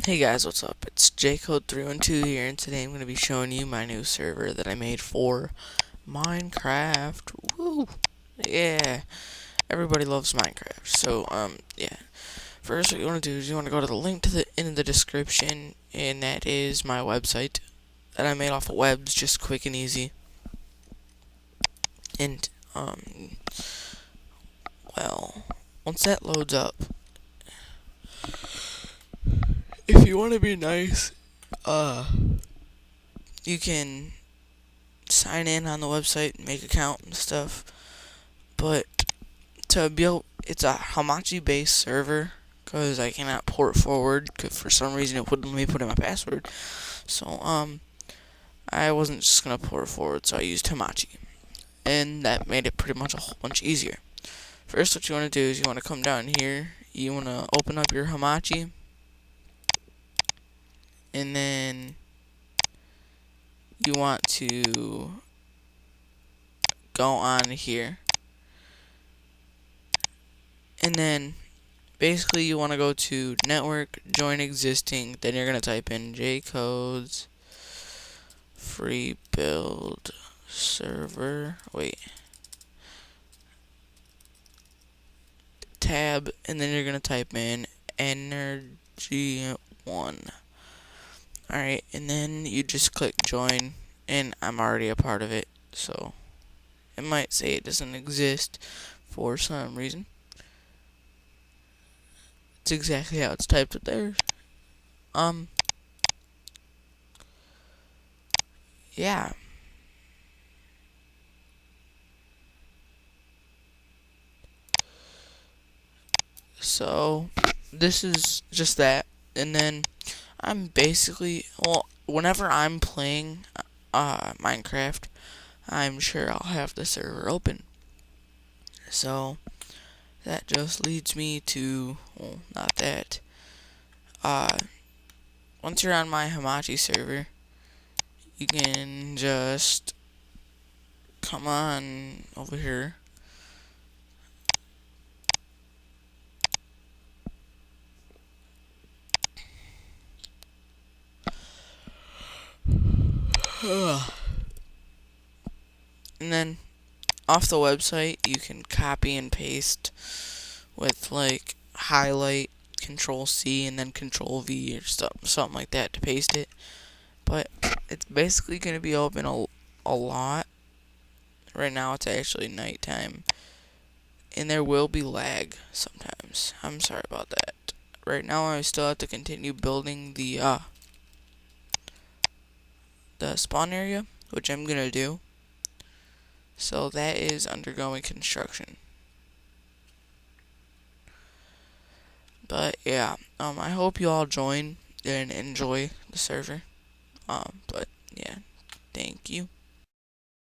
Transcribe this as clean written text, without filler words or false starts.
Hey guys, what's up? It's jcode-312 here, and today I'm going to be showing you my new server that I made for Minecraft. Woo! Yeah, everybody loves Minecraft. So, yeah. First, what you want to do is you want to go to the link in the description, and that is my website that I made off of webs, just quick and easy. And, well, once that loads up, if you want to be nice, you can sign in on the website, make an account and stuff. But to build, it's a hamachi based server because I cannot port forward. Cause for some reason it wouldn't let me put in my password. So I wasn't just gonna port forward, so I used hamachi, and that made it pretty much a whole bunch easier. First, what you want to do is you want to come down here. You want to open up your hamachi, and then you want to go on here. And then basically you want to go to network, join existing, then you're going to type in jcodes-freebuild-server, tab, and then you're going to type in energy 1. Alright, and then you just click join, and I'm already a part of it, so it might say it doesn't exist for some reason. It's exactly how it's typed up there. Yeah. So, this is just that. And then, I'm basically, well, whenever I'm playing, Minecraft, I'm sure I'll have the server open. So, that just leads me to, well, not that. Once you're on my hamachi server, you can just come on over here. And then off the website, you can copy and paste with like highlight, Control C, and then Control V or something like that to paste it. But it's basically going to be open a lot. Right now, it's actually nighttime, and there will be lag sometimes. I'm sorry about that. Right now, I still have to continue building the spawn area, which I'm gonna do. So that is undergoing construction. But yeah, I hope you all join and enjoy the server. But yeah, thank you.